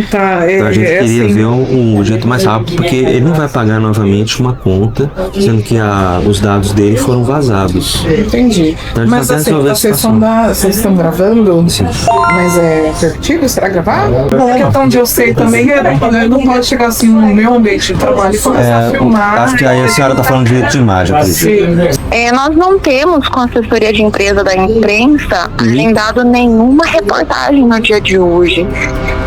Tá. Então a gente queria assim, ver um jeito mais rápido, porque ele não vai pagar novamente uma conta, sendo que os dados dele foram vazados. Entendi. Então a gente Mas tá assim, resolvendo a vocês estão gravando? Sim. Mas é permitido? Será gravar? Porque até onde eu sei também, não pode chegar assim no meu ambiente de trabalho e começar a filmar. Acho que aí a senhora está falando de direito de imagem, por exemplo. Sim. Nós não temos, com a assessoria de empresa da imprensa, agendado nenhuma reportagem no dia de hoje.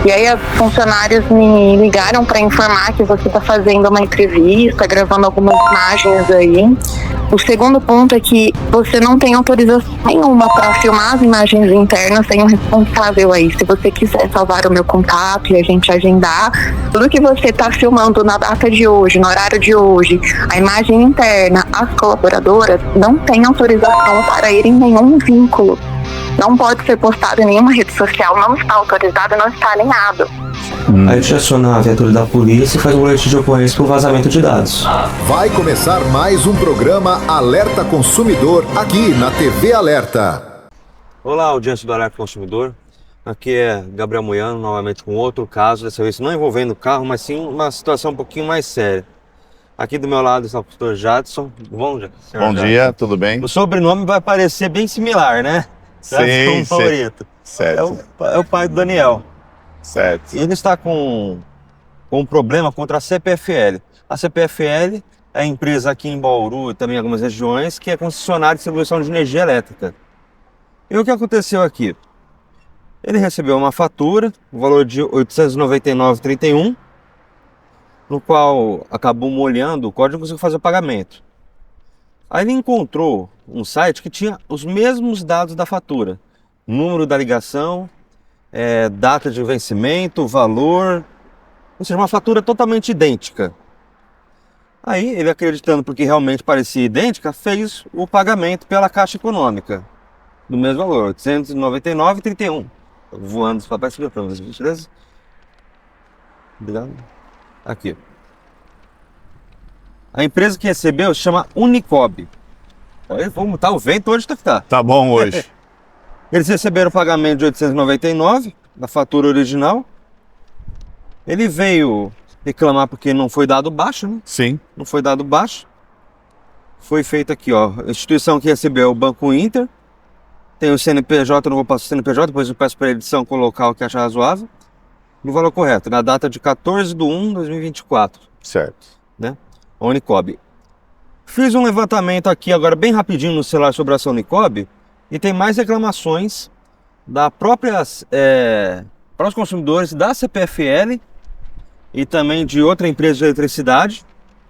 E aí as funcionárias me ligaram para informar que você está fazendo uma entrevista, gravando algumas imagens aí. O segundo ponto é que você não tem autorização nenhuma para filmar as imagens internas sem um responsável aí. Se você quiser salvar o meu contato e a gente agendar, tudo que você está filmando na data de hoje, no horário de hoje, a imagem interna, as colaboradoras não têm autorização para ir em nenhum vínculo. Não pode ser postado em nenhuma rede social, não está autorizado, não está alinhado. A gente aciona a viatura da polícia e faz um boletim de ocorrência por vazamento de dados. Vai começar mais um programa Alerta Consumidor aqui na TV Alerta. Olá, audiência do Alerta Consumidor. Aqui é Gabriel Moiano, novamente com outro caso, dessa vez não envolvendo carro, mas sim uma situação um pouquinho mais séria. Aqui do meu lado está o pastor Jadson. Bom dia. Bom dia, tudo bem? O sobrenome vai parecer bem similar, né? Sim, favorito. Certo. É o pai do Daniel. Certo. E ele está com um problema contra a CPFL. A CPFL é a empresa aqui em Bauru e também em algumas regiões que é concessionária de distribuição de energia elétrica. E o que aconteceu aqui? Ele recebeu uma fatura, o valor de R$ 899,31, no qual acabou molhando o código e não conseguiu fazer o pagamento. Aí ele encontrou um site que tinha os mesmos dados da fatura. Número da ligação, data de vencimento, valor, ou seja, uma fatura totalmente idêntica. Aí ele, acreditando porque realmente parecia idêntica, fez o pagamento pela Caixa Econômica, do mesmo valor, R$ 899,31. Voando os papéis para vocês, beleza? Obrigado. Aqui. A empresa que recebeu se chama Unicob. Vamos botar o vento hoje, tá? Tá bom hoje. Eles receberam o pagamento de 899 da fatura original. Ele veio reclamar porque não foi dado baixo, né? Sim. Não foi dado baixo. Foi feito aqui, ó. A instituição que recebeu é o Banco Inter. Tem o CNPJ, eu não vou passar o CNPJ, depois eu peço para a edição colocar o que achar razoável. No valor correto, na data de 14/1/2024. Certo. Né? A Unicob. Fiz um levantamento aqui agora bem rapidinho no celular sobre essa Unicob e tem mais reclamações da própria, para os consumidores da CPFL e também de outra empresa de eletricidade,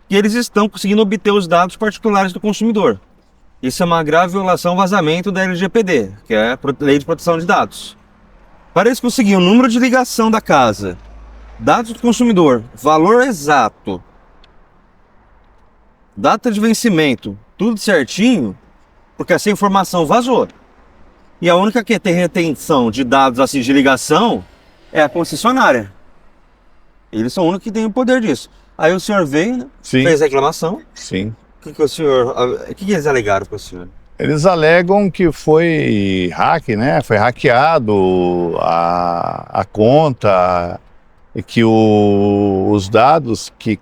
que eles estão conseguindo obter os dados particulares do consumidor. Isso é uma grave violação, vazamento da LGPD, que é a Lei de Proteção de Dados. Para eles conseguirem o número de ligação da casa, dados do consumidor, valor exato, data de vencimento, tudo certinho, porque essa informação vazou. E a única que tem retenção de dados assim de ligação é a concessionária. Eles são o único que tem o poder disso. Aí o senhor veio, né? Sim. Fez a reclamação. Sim. O que eles alegaram para o senhor? Eles alegam que foi hack, né? Foi hackeado a conta e que os dados que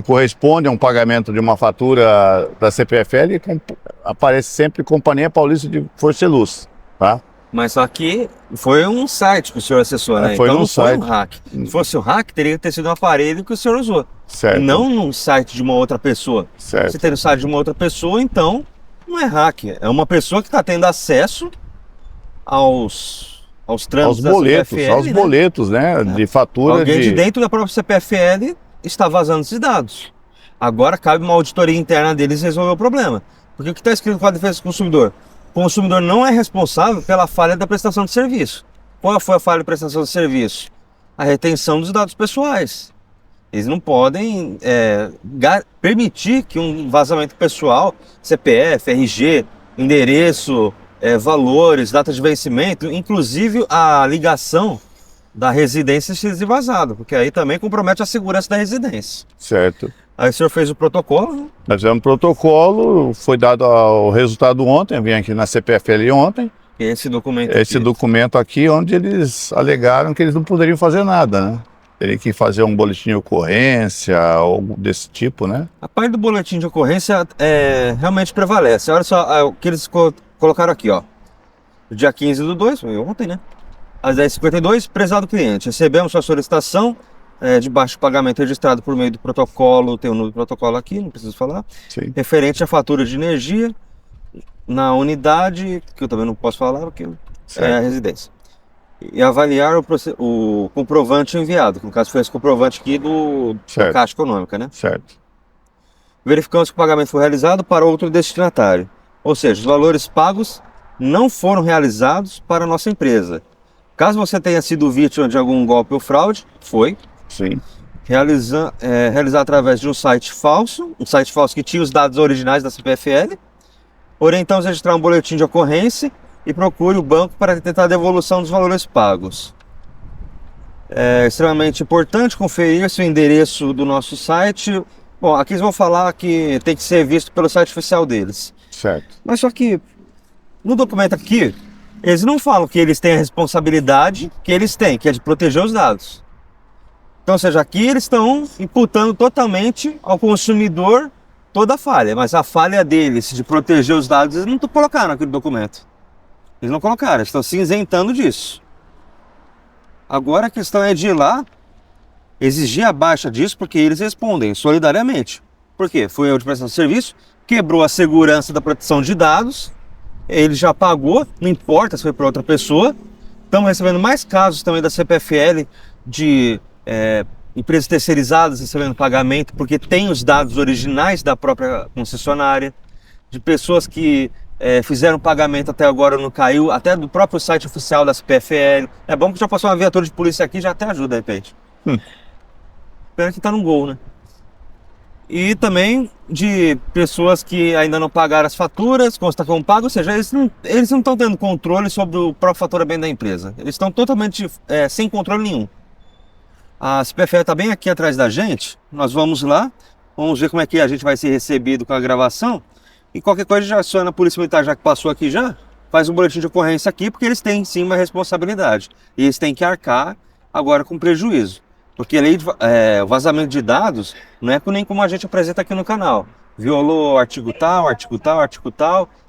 correspondem a um pagamento de uma fatura da CPFL aparece sempre Companhia Paulista de Força e Luz, tá? Mas só que foi um site que o senhor acessou, né? Foi então não site. foi um hack. Se fosse um hack, teria que ter sido um aparelho que o senhor usou. Certo. E não num site de uma outra pessoa. Certo. Se tem no site de uma outra pessoa, então não é hack. É uma pessoa que está tendo acesso aos trâmites Aos boletos, da CPFL, aos né? boletos, né? De fatura Alguém de dentro da própria CPFL está vazando esses dados. Agora cabe uma auditoria interna deles resolver o problema. Porque o que está escrito no Código de Defesa do Consumidor? O consumidor não é responsável pela falha da prestação de serviço. Qual foi a falha da prestação de serviço? A retenção dos dados pessoais. Eles não podem permitir que um vazamento pessoal, CPF, RG, endereço, valores, data de vencimento, inclusive a ligação da residência seja vazado, porque aí também compromete a segurança da residência. Certo. Aí o senhor fez o protocolo, né? Nós fizemos um protocolo, foi dado o resultado ontem, eu vim aqui na CPFL ontem, Esse documento Esse aqui. documento aqui, onde eles alegaram que eles não poderiam fazer nada, né? Teria que fazer um boletim de ocorrência, algo desse tipo, né? A parte do boletim de ocorrência realmente prevalece. Olha só o que eles colocaram aqui, ó. Dia 15/2, foi ontem, né? Às 10h52, prezado cliente, recebemos sua solicitação de baixo pagamento registrado por meio do protocolo, tem o número do protocolo aqui, não preciso falar, Sim. referente à fatura de energia na unidade, que eu também não posso falar, porque é a residência. E avaliar o comprovante enviado, que no caso foi esse comprovante aqui da Caixa Econômica, né? Certo. Verificamos que o pagamento foi realizado para outro destinatário. Ou seja, os valores pagos não foram realizados para a nossa empresa. Caso você tenha sido vítima de algum golpe ou fraude, foi. Sim. Realizar através de um site falso que tinha os dados originais da CPFL. Orientamos a registrar um boletim de ocorrência e procure o banco para tentar a devolução dos valores pagos. É extremamente importante conferir se o endereço do nosso site... Bom, aqui eles vão falar que tem que ser visto pelo site oficial deles. Certo. Mas só que no documento aqui, eles não falam que eles têm a responsabilidade que eles têm, que é de proteger os dados. Então, ou seja, aqui eles estão imputando totalmente ao consumidor toda a falha, mas a falha deles de proteger os dados, eles não colocaram aqui no documento. Eles não colocaram, eles estão se isentando disso. Agora a questão é de ir lá, exigir a baixa disso, porque eles respondem solidariamente. Por quê? Foi erro de prestação de serviço, quebrou a segurança da proteção de dados, ele já pagou, não importa se foi para outra pessoa. Estamos recebendo mais casos também da CPFL de empresas terceirizadas recebendo pagamento porque tem os dados originais da própria concessionária, de pessoas que fizeram pagamento até agora não caiu, até do próprio site oficial da CPFL. É bom que já passou uma viatura de polícia aqui, já até ajuda de repente. Pena que tá no gol, né? E também de pessoas que ainda não pagaram as faturas, consta como pago, ou seja, eles não estão tendo controle sobre o próprio faturamento da empresa. Eles estão totalmente sem controle nenhum. A CPFL está bem aqui atrás da gente, nós vamos lá, vamos ver como é que a gente vai ser recebido com a gravação. E qualquer coisa já aciona a Polícia Militar, já que passou aqui já, faz um boletim de ocorrência aqui, porque eles têm sim uma responsabilidade. E eles têm que arcar agora com prejuízo. Porque a lei de vazamento de dados não é nem como a gente apresenta aqui no canal. Violou artigo tal,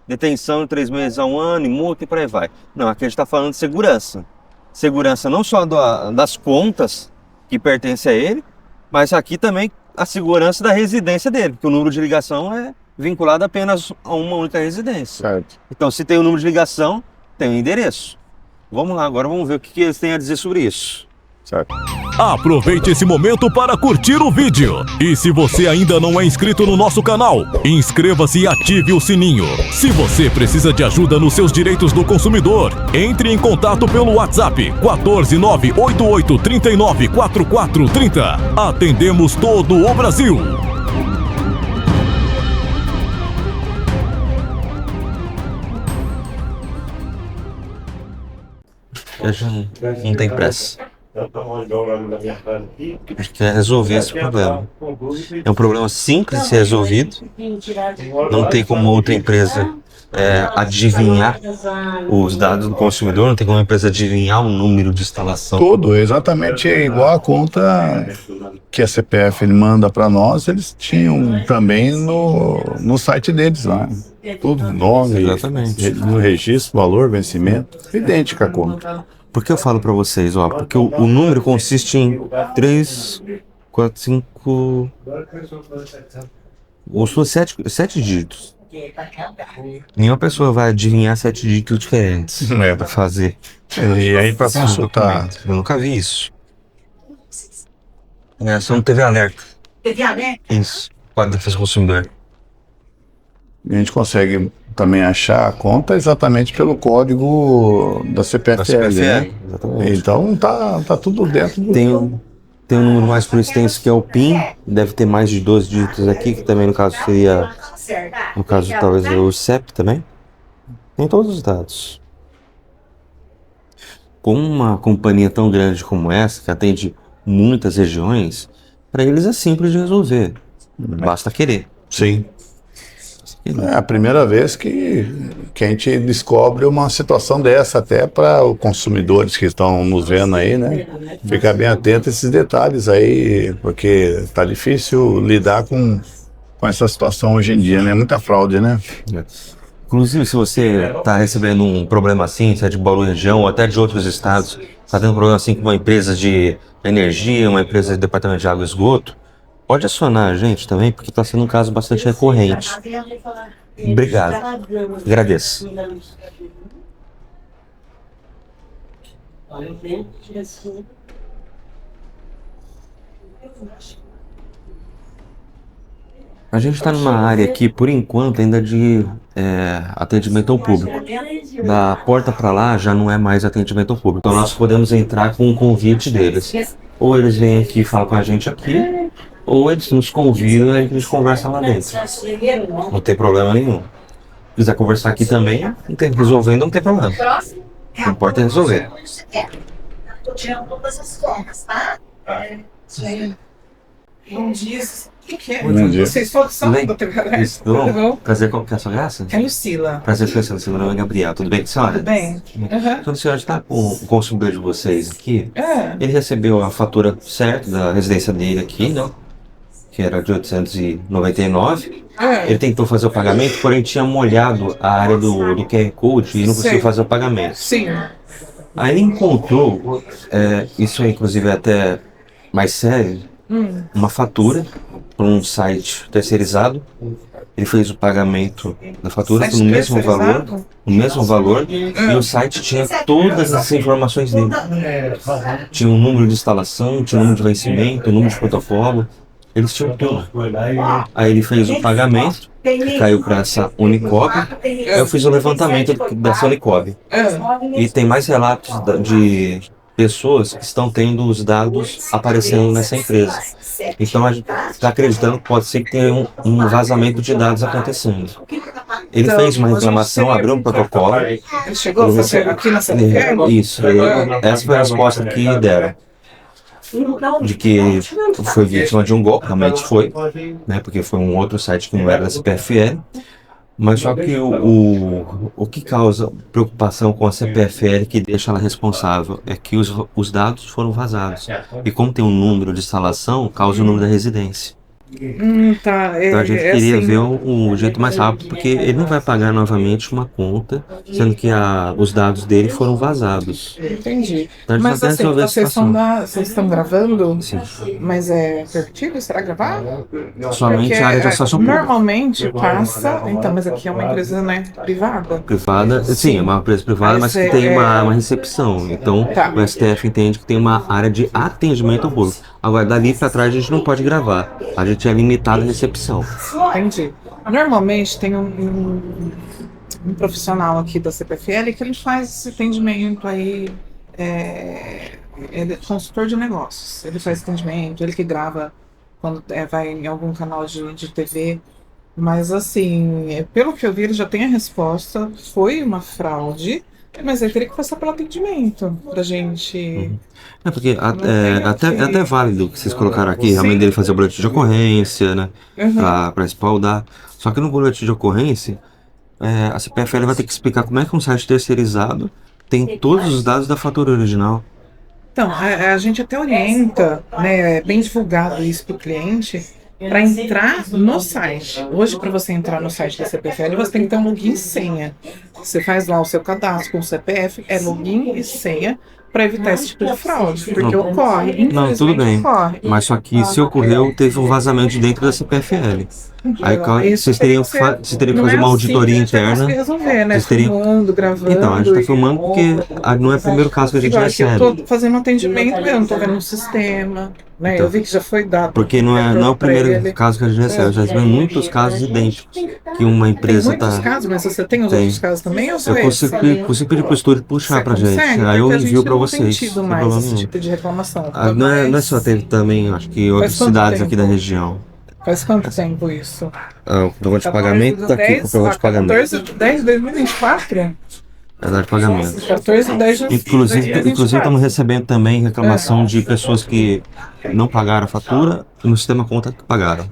detenção de 3 meses a 1 ano, e multa e por aí vai. Não, aqui a gente está falando de segurança. Segurança não só das contas que pertencem a ele, mas aqui também a segurança da residência dele, porque o número de ligação é vinculado apenas a uma única residência. Certo. Então, se tem o número de ligação, tem o endereço. Vamos lá, agora vamos ver o que eles têm a dizer sobre isso. Certo. Aproveite esse momento para curtir o vídeo. E se você ainda não é inscrito no nosso canal, inscreva-se e ative o sininho. Se você precisa de ajuda nos seus direitos do consumidor, entre em contato pelo WhatsApp 14988394430. Atendemos todo o Brasil. Não tem pressa. A gente quer resolver esse problema. É um problema simples de ser resolvido. Não tem como outra empresa adivinhar os dados do consumidor, não tem como a empresa adivinhar o número de instalação. Tudo, exatamente igual a conta que a CPF ele manda para nós, eles tinham também no site deles lá. Tudo, nome, Exatamente. no registro, valor, vencimento, idêntica a conta. Por que eu falo para vocês? Porque o número consiste em 3, 4, 5... ou são 7 dígitos. Nenhuma pessoa vai adivinhar 7 dígitos diferentes para fazer. E aí para consultar. Eu nunca vi isso. Só não teve alerta. TV aberta? Isso. Quadro de defesa do consumidor. A gente consegue também achar a conta exatamente pelo código da CPFL, né? Exatamente. Então tá tudo dentro do... Tem um número mais por extenso que é o PIN, deve ter mais de 12 dígitos aqui, que também no caso seria, no caso talvez o CEP também. Tem todos os dados. Com uma companhia tão grande como essa, que atende muitas regiões, para eles é simples de resolver, basta querer. Sim. É a primeira vez que a gente descobre uma situação dessa, até para os consumidores que estão nos vendo aí, né? Ficar bem atento a esses detalhes aí, porque tá difícil lidar com essa situação hoje em dia, né? Muita fraude, né? Inclusive, se você está recebendo um problema assim, se é de Bauru região ou até de outros estados, está tendo um problema assim com uma empresa de energia, uma empresa de departamento de água e esgoto, pode acionar a gente também, porque está sendo um caso bastante recorrente. Obrigado. Agradeço. A gente está numa área aqui, por enquanto, ainda de atendimento ao público. Da porta para lá já não é mais atendimento ao público. Então nós podemos entrar com um convite deles. Ou eles vêm aqui e falam com a gente aqui, ou eles nos convidam e a gente conversa lá dentro. Não tem problema nenhum. Se quiser conversar aqui também, resolvendo, não tem problema. O que importa é resolver. Tô tirando todas as contas, tá? Bom dia. O que é? Bom dia. Vocês todos são Tudo do bem? TV Alerta? Isso, tudo Tudo bom? bom? Prazer, qual que é a sua graça? É Lucila. Prazer te conhecer, meu nome é Gabriel. Tudo bem com a senhora? Tudo bem? Aham. Então, a senhora está com o consumidor de vocês aqui. É. Ele recebeu a fatura certa da residência dele aqui, né? Que era de 899. Ele tentou fazer o pagamento, porém tinha molhado a área do QR Code e não conseguiu Sei. fazer o pagamento. Sim. Aí ele encontrou, isso é inclusive até mais sério, uma fatura por um site terceirizado. Ele fez o pagamento da fatura Site no mesmo valor, terceirizado? e o site tinha todas as informações dele. Tinha o número de instalação, tinha o número de vencimento, o número de protocolo, eles tinham tudo. Aí ele fez o pagamento, caiu para essa Unicob, aí eu fiz o levantamento dessa Unicob. E tem mais relatos de pessoas que estão tendo os dados aparecendo nessa empresa. Então a gente está acreditando que pode ser que tenha um vazamento de dados acontecendo. Ele Então, fez uma a gente reclamação, seria- abriu um protocolo. Ele chegou a fazer aqui na CPF? Isso, essa foi a resposta que deram. De que foi vítima de um golpe, realmente foi, né? Porque foi um outro site que não era da CPFL. Mas só que o que causa preocupação com a CPFL, que deixa ela responsável, é que os dados foram vazados. E como tem um número de instalação, causa o número da residência. Tá. Então a gente queria assim, ver um jeito mais rápido, porque ele não vai pagar novamente uma conta, sendo que os dados dele foram vazados. Entendi. Então a gente Mas só quer assim, resolver a vocês estão gravando? Sim. Mas é permitido? Será gravar? Somente a área de acesso ao público. Normalmente passa. Então, mas aqui é uma empresa, né, privada. Privada, sim, é uma empresa privada, mas que tem uma recepção. Então, Tá. o STF entende que tem uma área de atendimento ao público. Agora, dali pra trás, a gente não pode gravar. A gente é limitado à recepção. Entendi. Normalmente tem um profissional aqui da CPFL que ele faz esse atendimento aí. Ele é consultor de negócios. Ele faz atendimento, ele que grava quando vai em algum canal de TV. Mas assim, pelo que eu vi, ele já tem a resposta. Foi uma fraude, mas ele teria que passar pelo atendimento pra gente. É porque tem até válido o que vocês colocaram aqui, Sim. realmente dele fazer o boletim de ocorrência, né? Uhum. Pra respaldar. Só que no boletim de ocorrência, a CPFL vai ter que explicar como é que um site terceirizado tem todos os dados da fatura original. Então, a gente até orienta, né, é bem divulgado isso para o cliente, para entrar no site. Hoje, para você entrar no site da CPFL, você tem que ter um login e senha. Você faz lá o seu cadastro com o CPF, é login e senha, para evitar esse tipo de fraude, porque ocorre, Não, tudo bem. ocorre. Mas só que se ocorreu, teve um vazamento dentro da CPFL. Aí Isso vocês teriam que tem que você teria que não fazer é uma assim auditoria que a gente vai interna. conseguir resolver, né? Vocês teriam- Filmando, gravando. Então, a gente está e- filmando porque não é o primeiro caso que a gente Igual aqui, eu recebe. tô fazendo um atendimento, eu não tô vendo no sistema, né? Então, Eu vi que já foi dado. Porque não é o pra primeiro ele. caso que a gente recebe. Já recebemos muitos casos idênticos. Que uma Tem empresa muitos está. casos, mas você tem os Tem. outros casos também ou só Eu esse? consigo pedir pro estúdio puxar Você pra gente. consegue? Aí eu Porque a gente envio pra não vocês. tem Sem tido mais problema esse nenhum. tipo de reclamação. Não é só, teve também, acho que outras quanto cidades tempo? aqui da região. Faz quanto tempo isso? O comprovante de pagamento tá aqui, o comprovante de pagamento. 14 de 10 de 2024? Verdade de pagamento. 14 e 10 de Inclusive 2024. estamos recebendo também reclamação de pessoas que não pagaram a fatura e no sistema conta que pagaram.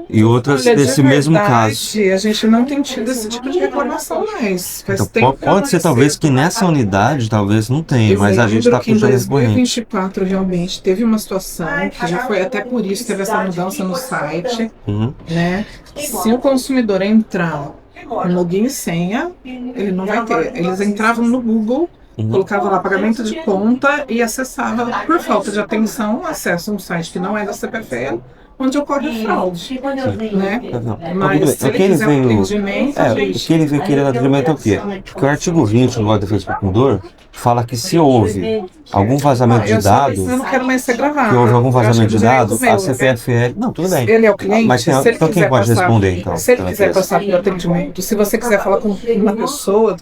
E outras Olha, de desse mesmo caso. verdade, a gente não tem tido esse tipo de reclamação mais. Faz Então, tempo que eu pode ser não talvez recebo. que nessa unidade talvez não tenha, Eu mas a gente lembro está que em puxando esse corrente. 2024 realmente teve uma situação que já foi até por isso teve essa mudança no site, Uhum. né? Se o consumidor entrar com login e senha, ele não vai ter. Eles entravam no Google, colocavam lá pagamento de conta e acessavam, por falta de atenção, acessam um site que não é da CPFL, onde ocorre fraude, né? Não, Mas se o ele que ele quiser um veio, atendimento, o gente, que ele veio querendo atendimento é o quê? Porque o artigo 20 do Código de Defesa do Consumidor fala que se houve algum vazamento de dados, eu não quero mais ser gravado. que houve algum Eu acho vazamento que de já é dados, do meu. a CPFL... Não, tudo bem. Ele é o cliente, Mas se ele então quem quiser pode passar, responder, então? se ele pela quiser empresa? passar pelo atendimento, se você quiser falar com uma pessoa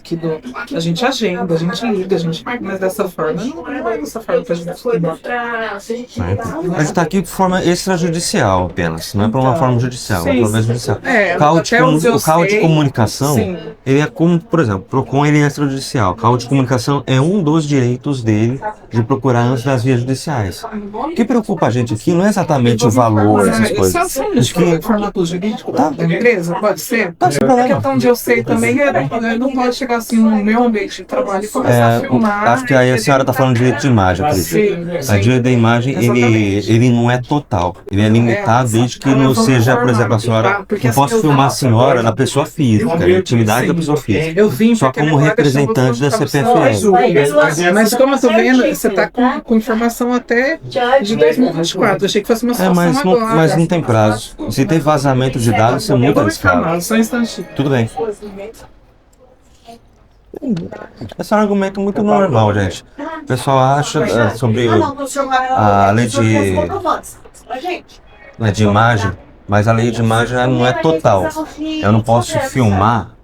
a gente agenda, a gente liga, a gente marca, mas dessa forma, não é dessa forma que a gente A gente está aqui de forma extrajudicial apenas, não é para uma forma judicial, é sim. uma forma judicial. É, O carro de até onde eu o carro de sei, comunicação, sim. ele é como, por exemplo, o PROCON ele é extrajudicial. O carro de comunicação é um dos direitos dele de procurar antes das vias judiciais. O que preocupa a gente aqui não é exatamente o valor, essas coisas. Só o formato jurídico da empresa, pode ser? Tá, sem Porque problema. até onde eu sei também, não pode chegar assim no meu ambiente de trabalho e começar a filmar. Acho que aí a senhora está falando de direito de imagem, por isso. Sim, A direito da imagem, ele não é total. Ele é limitado desde que não seja, por exemplo, a senhora... Não posso filmar a senhora na pessoa física, na intimidade da pessoa física. Eu vim Só porque como minha colega representante chamou da pra CPFL. Mas como eu tô vendo, você tá com informação até de 2024. Eu achei que fosse uma situação agora. Mas não tem prazo. Se tem vazamento de dados, isso é muito Vou arriscado. informar, só um instantinho. Tudo bem. Esse é um argumento muito normal, gente. O pessoal acha sobre a lei de imagem, mas a lei de imagem não é total. Eu não posso filmar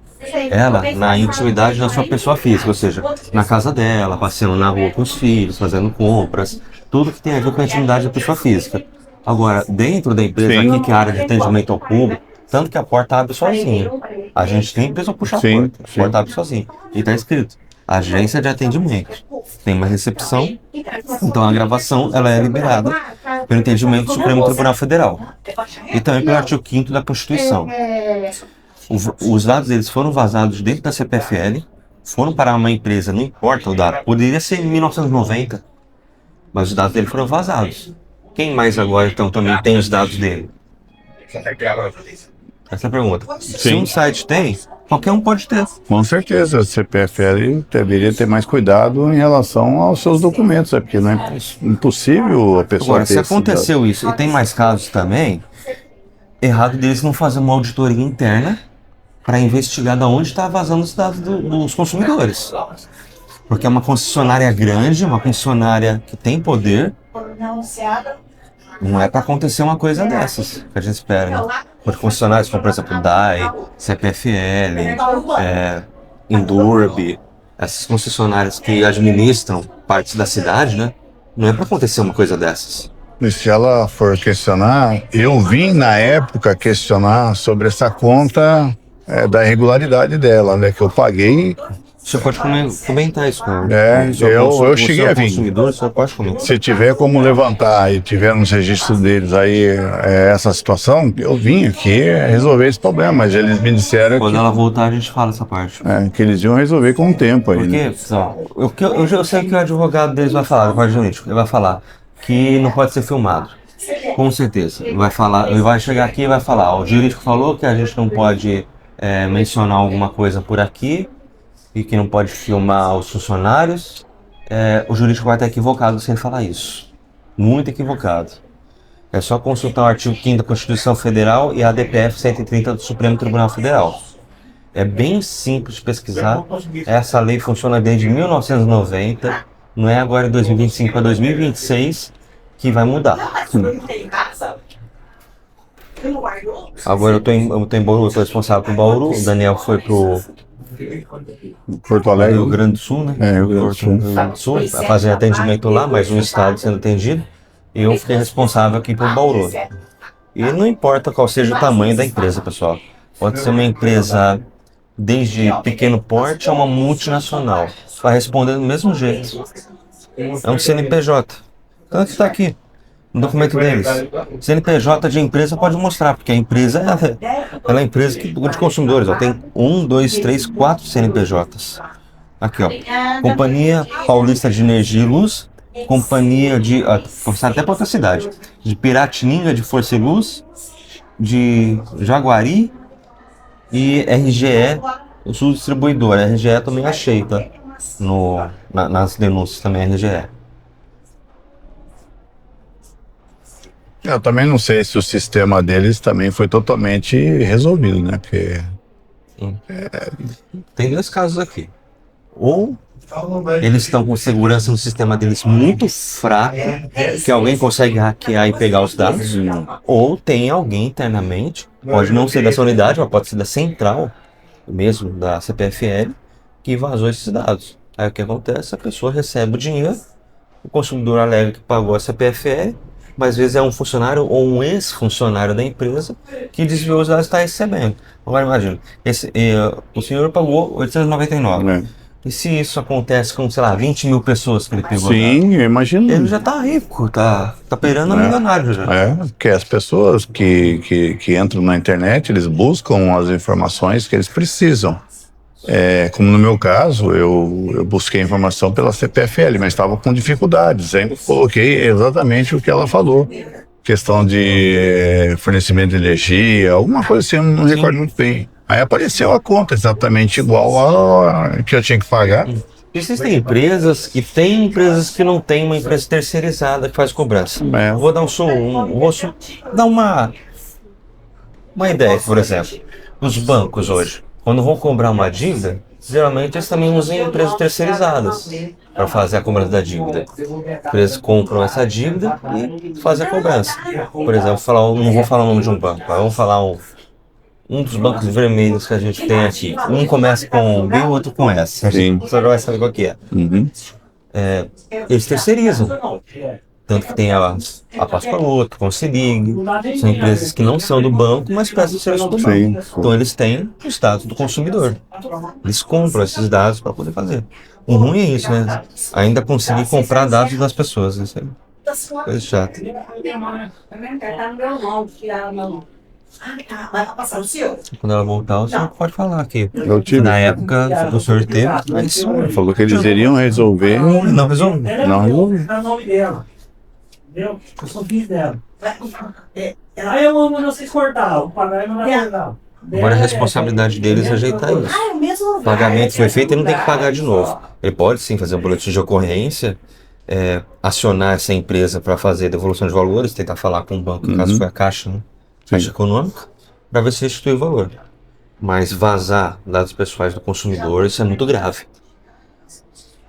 ela na intimidade da sua pessoa física, ou seja, na casa dela, passeando na rua com os filhos, fazendo compras, tudo que tem a ver com a intimidade da pessoa física. Agora, dentro da empresa Sim. aqui, que é a área de atendimento ao público, tanto que a porta abre sozinha. A gente tem empresa para puxar Sim, a porta abre sozinha. E está escrito, agência de atendimento. Tem uma recepção, então a gravação ela é liberada pelo entendimento do Supremo Tribunal Federal. E também pelo artigo 5º da Constituição. Os dados deles foram vazados dentro da CPFL, foram para uma empresa, não importa o dado, poderia ser em 1990, mas os dados dele foram vazados. Quem mais agora então também tem os dados dele? Essa é a pergunta. Se um site tem, qualquer um pode ter. Com certeza, a CPFL deveria ter mais cuidado em relação aos seus documentos, porque não é impossível a pessoa Agora, ter se esse aconteceu isso, e tem mais casos também, errado deles não fazer uma auditoria interna para investigar de onde está vazando os dados dos consumidores. Porque é uma concessionária grande, uma concessionária que tem poder, não é para acontecer uma coisa dessas que a gente espera, né? Porque concessionários como, por exemplo, DAI, CPFL, Endurb, essas concessionárias que administram partes da cidade, né? Não é para acontecer uma coisa dessas. E se ela for questionar, eu vim na época questionar sobre essa conta da irregularidade dela, né? Que eu paguei. Você pode comentar isso, cara. Eu cheguei a vir. Consumidor, você pode comentar. Se tiver como levantar e tiver nos registros deles aí essa situação, eu vim aqui resolver esse problema, mas eles me disseram Quando ela voltar, a gente fala essa parte. que eles iam resolver com o tempo aí. Porque, Né? pessoal, eu sei que o advogado deles vai falar, o jurídico, ele vai falar que não pode ser filmado. Com certeza. Ele vai chegar aqui e vai falar, o jurídico falou que a gente não pode mencionar alguma coisa por aqui e que não pode filmar os funcionários. O jurídico vai estar equivocado se ele falar isso. Muito equivocado. É só consultar o artigo 5º da Constituição Federal e a DPF 130 do Supremo Tribunal Federal. É bem simples de pesquisar. Essa lei funciona desde 1990. Não é agora em 2025 para 2026 que vai mudar. Agora eu tô em Bauru, eu tô responsável por Bauru. O Daniel foi pro Porto Alegre. Rio Grande do Sul, né? Rio Grande do Sul. Rio Grande do Sul, a fazer atendimento lá, mais um estado sendo atendido. E eu fiquei responsável aqui por Bauru. E não importa qual seja o tamanho da empresa, pessoal. Pode ser uma empresa desde pequeno porte a uma multinacional. Vai responder do mesmo jeito. É um CNPJ. Tanto que está aqui, no documento deles. CNPJ de empresa pode mostrar, porque a empresa ela é empresa de consumidores. Ó. Tem 1, 2, 3, 4 CNPJs. Aqui, ó. Companhia Paulista de Energia e Luz, Companhia de... até para outra cidade. De Piratininga de Força e Luz, de Jaguari e RGE, eu sou distribuidor. RGE também achei, tá? Nas denúncias também, RGE. Eu também não sei se o sistema deles também foi totalmente resolvido, né? Porque Tem 2 casos aqui. Ou eles estão com segurança no sistema deles muito fraco, que alguém consegue hackear e pegar os dados, ou tem alguém internamente, pode não ser dessa unidade, mas pode ser da central mesmo, da CPFL, que vazou esses dados. Aí o que acontece? A pessoa recebe o dinheiro, o consumidor alega que pagou a CPFL, mas às vezes é um funcionário ou um ex-funcionário da empresa que desviou os dados e está recebendo. Agora imagina, o senhor pagou 899. E se isso acontece com, sei lá, 20 mil pessoas que ele pegou? sim, eu imagino. Ele já tá rico, tá perando milionário já. Porque as pessoas que entram na internet, eles buscam as informações que eles precisam. Como no meu caso, eu busquei informação pela CPFL, mas estava com dificuldades. Aí eu coloquei exatamente o que ela falou. Questão de fornecimento de energia, alguma coisa assim, eu não recordo muito bem. Aí apareceu a conta exatamente igual a que eu tinha que pagar. Existem empresas que têm, empresas que não têm, uma empresa terceirizada que faz cobrança. Vou dar dar uma ideia, por exemplo. Os bancos hoje, quando vão cobrar uma dívida, geralmente eles também usam empresas terceirizadas para fazer a cobrança da dívida. Empresas compram essa dívida e fazem a cobrança. Por exemplo, não vou falar o nome de um banco, mas vamos falar um dos bancos vermelhos que a gente tem aqui. Um começa com B e o outro com S. Você já vai saber qual que é. Eles terceirizam. Tanto que tem a Pascoaloto, Consilig, são empresas que não são do banco, mas prestam serviço do banco. Então eles têm os dados do consumidor. Eles compram esses dados para poder fazer. O ruim é isso, né? Ainda conseguir comprar dados das pessoas. Isso é coisa chata. Quando ela voltar, o senhor pode falar aqui. Eu tive. Na época, o senhor teve, mas Falou que eles iriam resolver. não resolveu. Não resolveu. Era o nome dela. Entendeu? Eu sou filho dela. Aí eu amo vocês cortar, o pagar não vai cortar. Agora a responsabilidade deles é ajeitar isso. O pagamento foi feito e não tem que pagar de novo. Ele pode sim fazer um boletim de ocorrência, acionar essa empresa para fazer devolução de valores, tentar falar com o banco, no caso foi a Caixa, né? Caixa Econômica, para ver se restitui o valor. Mas vazar dados pessoais do consumidor, isso é muito grave.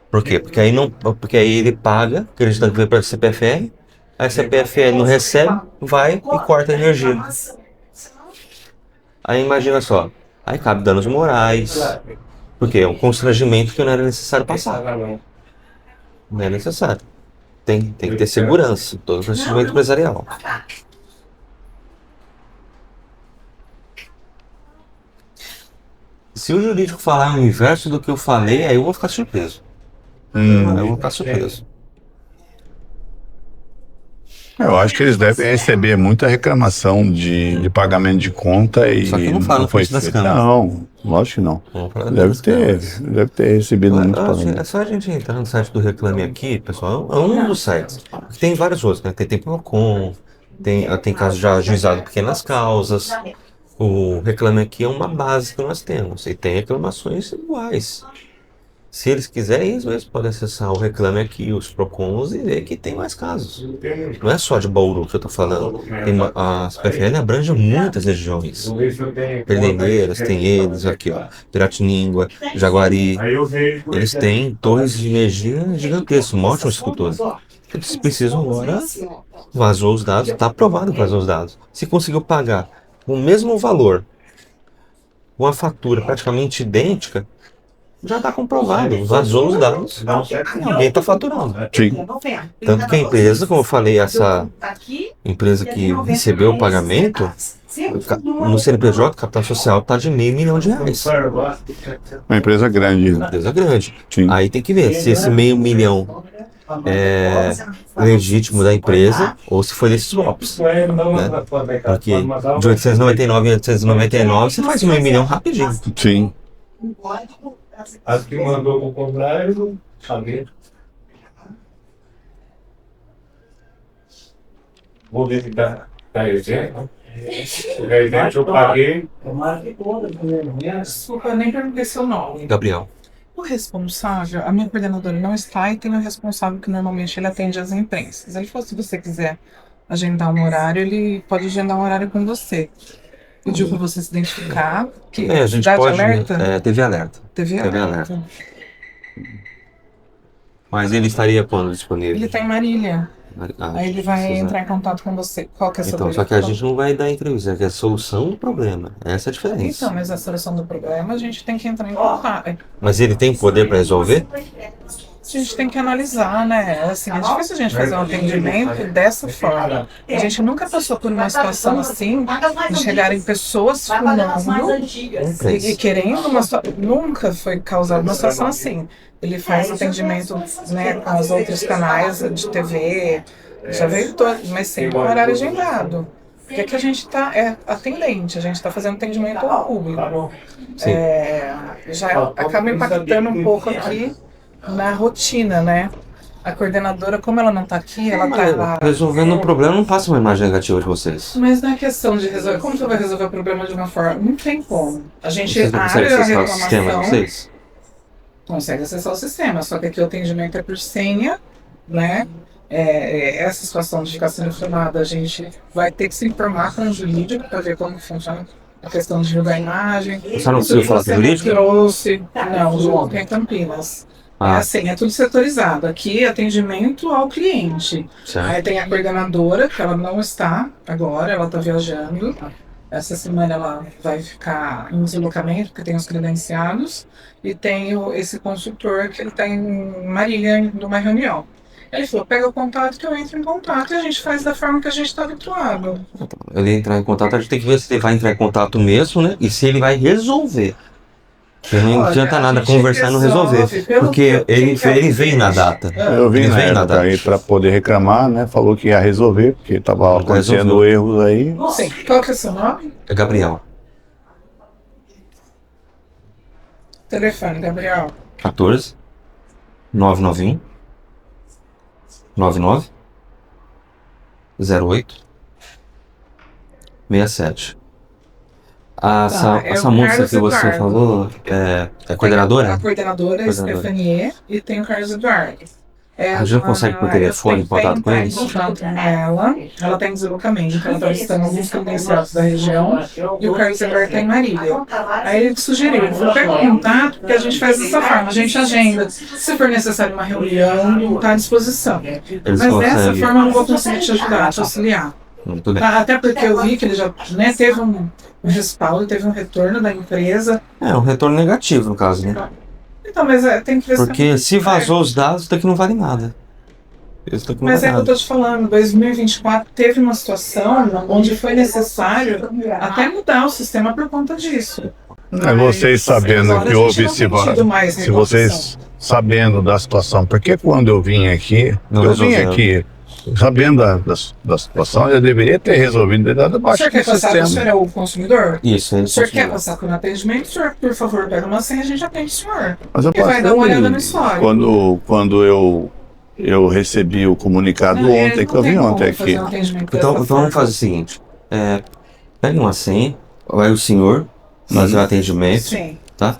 Por quê? Porque aí ele paga, acreditando que veio para a CPFL, a CPFL não recebe, vai e corta a energia. Aí imagina só, aí cabe danos morais, porque é um constrangimento que não era necessário passar. Não é necessário. Tem que ter segurança em todo o procedimento empresarial. Se o jurídico falar o inverso do que eu falei, aí eu vou ficar surpreso. Eu acho que eles devem receber muita reclamação de pagamento de conta e Só que não fala foi isso das feito. câmeras. Não, lógico que não. Deve ter recebido muito pagamento. É só a gente entrar no site do Reclame Aqui, pessoal. É um dos sites. Tem vários outros, né? Tem Procon, tem casos já ajuizados pequenas causas. O Reclame Aqui é uma base que nós temos. E tem reclamações iguais. Se eles quiserem, eles mesmos podem acessar o Reclame Aqui, os Procons e ver que tem mais casos. Não é só de Bauru que eu estou falando. A CPFL abrange muitas regiões. Pernambucas, tem eles aqui, ó. Piratininga, Jaguari. Eles têm torres de energia gigantescas, um ótimo escultor. Eles precisam agora, vazou os dados, está aprovado que vazou os dados. Se conseguiu pagar o mesmo valor, uma fatura praticamente idêntica, já está comprovado, vazou os dados, alguém está faturando. Sim. Tanto que a empresa, como eu falei, essa empresa que recebeu o pagamento, No CNPJ, capital social está de R$500 milhão. Uma empresa grande. Uma empresa grande. Sim. Aí tem que ver se esse R$500 milhão é legítimo da empresa ou se foi desses golpes. Né? Porque de 899 em 899 você faz R$500 milhão rapidinho. Sim. As que mandou pro contrário, não sabia. Vou ver se tá exemplo. Eu paguei. Desculpa, eu nem perguntei seu nome. Gabriel. O responsável, a minha coordenadora não está e tem o responsável que normalmente ele atende as imprensas. Ele falou, se você quiser agendar um horário, ele pode agendar um horário com você. Pediu para você se identificar. Que A gente cidade pode. alerta? TV alerta. TV alerta. Mas ele estaria quando disponível? Ele está em Marília. Aí ele vai precisa. entrar em contato com você. Qual que é a sua Então, só que a preocupação? gente não vai dar entrevista, que é a solução do problema. Essa é a diferença. Então, mas a solução do problema a gente tem que entrar em contato. Mas ele tem poder para resolver? A gente tem que analisar, né? Assim, é difícil a gente fazer um atendimento dessa forma. A gente nunca passou por uma situação assim, de chegarem pessoas filmando e querendo uma situação. Nunca foi causada uma situação assim. Ele faz atendimento, né, com os outros canais de TV, já veio todo, mas sempre com horário agendado. Porque aqui a gente está atendente, a gente está fazendo atendimento ao público. Já acaba impactando um pouco aqui na rotina, né? A coordenadora, como ela não está aqui, ela está lá. Resolvendo o problema não passa uma imagem negativa de vocês. Mas não é questão de resolver. Como você vai resolver o problema de uma forma? Não tem como. A gente Vocês não conseguem abre a acessar o sistema de reclamação, vocês? consegue acessar o sistema, só que aqui o atendimento é por senha, né? Essa situação de ficar sendo filmada, a gente vai ter que se informar com o jurídico para ver como funciona a questão de divulgar a imagem. Você não precisa falar com o jurídico? Não, o jurídico é em Campinas. Ah. É tudo setorizado. Aqui, atendimento ao cliente. Certo. Aí tem a coordenadora, que ela não está agora, ela está viajando. Essa semana ela vai ficar em deslocamento, porque tem os credenciados. E tem esse consultor que ele está em Marília, numa reunião. Ele falou, pega o contato que eu entro em contato e a gente faz da forma que a gente está habituado. Ele entrar em contato, a gente tem que ver se ele vai entrar em contato mesmo, né? E se ele vai resolver. Porque não Olha, adianta a nada gente conversar e não resolver. resolve, pelo Porque que- ele que é o vem na data. Eu vi Ele na vem na época data. aí para poder reclamar, né? Falou que ia resolver, porque estava Nunca acontecendo resolveu. erros aí. Sim. Qual que é o seu nome? É Gabriel. Telefone, Gabriel. 14 991 99 08 67. Essa moça Carlos que você Eduardo. falou é coordenadora? A coordenadora é Coordenadora. Stephanie e tem o Carlos Eduardo. A gente consegue por telefone contato com eles? Contato com ela está em deslocamento, ela está visitando alguns credenciados da região e o Carlos Eduardo está em Marília. Aí ele sugeriu, ele falou, pega o contato que a gente faz dessa forma, a gente agenda. Se for necessário uma reunião, está à disposição. Eles Mas dessa conseguem. forma eu não vou conseguir te ajudar, te auxiliar. Tudo bem. Até porque eu vi que ele já teve um respaldo, teve um retorno da empresa. É um retorno negativo no caso, né? Então, mas tem que ver Porque se vazou os dados, isso daqui não vale nada. Isso daqui não Mas vale é que eu nada. tô te falando, 2024 teve uma situação onde foi necessário até mudar o sistema por conta disso. Mas vocês sabendo agora que a houve gente não tem tido mais se vocês sabendo da situação, porque quando eu vim aqui, Não eu vim resolveram. aqui sabendo da situação, eu deveria ter resolvido dado O abaixo senhor do quer passar, o senhor sistema. é o consumidor? Isso, O eles senhor quer conseguiram. passar por um atendimento? O senhor, por favor, pega uma senha, a gente atende o senhor. Mas eu E vai dar uma olhada no histórico. quando eu recebi o comunicado Não, ontem, que eu vim ontem aqui. Então vamos fazer o seguinte. Pega uma senha, vai o senhor fazer o atendimento, Sim. tá?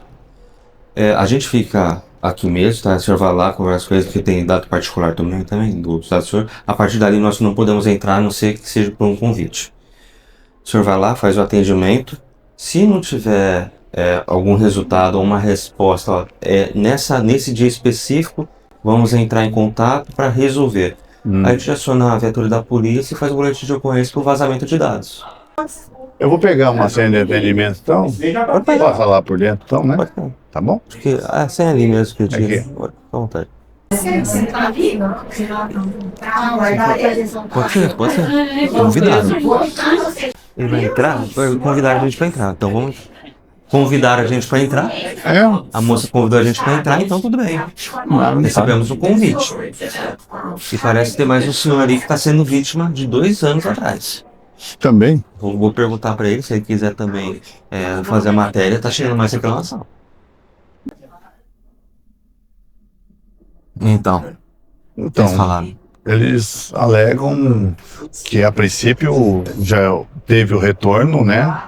A gente fica aqui mesmo, tá? O senhor vai lá, conversa com eles, porque tem dado particular também, do estado do senhor. A partir dali nós não podemos entrar, a não ser que seja por um convite. O senhor vai lá, faz o atendimento. Se não tiver algum resultado ou uma resposta, ó, nesse dia específico, vamos entrar em contato para resolver. Aí a gente aciona a viatura da polícia e faz o boletim de ocorrência por vazamento de dados. Eu vou pegar uma senha de atendimento, então. Pode pegar. Posso falar por dentro, então, né? Pode pegar. Tá bom? Porque a senha ali mesmo que eu Aqui. tiro. Fica à vontade. Pode ser. Convidado. Ele vai entrar, vai convidar a gente pra entrar. Então vamos convidar a gente pra entrar. É, A moça convidou a gente pra entrar, então tudo bem. Recebemos um convite. E parece ter mais um senhor ali que está sendo vítima de 2 anos atrás. também. Vou perguntar pra ele se ele quiser também fazer a matéria. Tá chegando mais reclamação. Então, Então, eles falaram. eles alegam que a princípio já teve o retorno, né,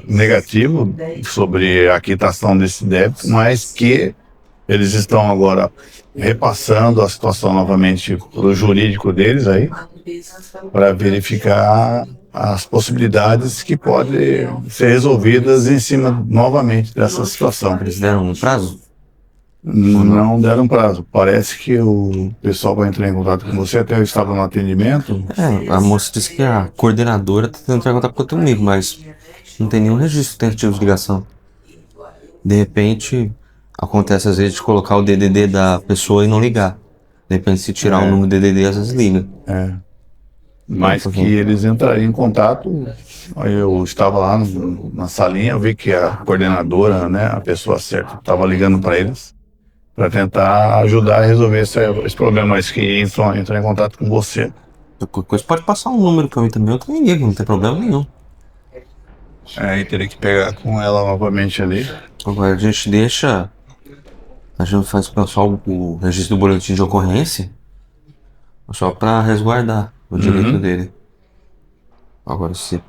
negativo sobre a quitação desse débito, mas que eles estão agora repassando a situação novamente para o jurídico deles aí, para verificar as possibilidades que podem ser resolvidas em cima novamente dessa situação. Eles deram um prazo? Não deram prazo. Parece que o pessoal vai entrar em contato com você. Até eu estava no atendimento. A moça disse que a coordenadora tá tentando entrar em contato comigo, mas não tem nenhum registro tentativo de ligação. De repente, acontece às vezes de colocar o DDD da pessoa e não ligar. De repente, se tirar o número do DDD, às vezes liga. Mas que eles entrariam em contato. Aí eu estava lá na salinha, eu vi que a coordenadora, né, a pessoa certa, estava ligando para eles para tentar ajudar a resolver esse problema, mas que entrar em contato com você. Qualquer coisa pode passar um número para mim também, eu também ligo, não tem problema nenhum. E teria que pegar com ela novamente ali. Agora a gente faz pro pessoal o registro do boletim de ocorrência, só para resguardar o direito dele. Agora, se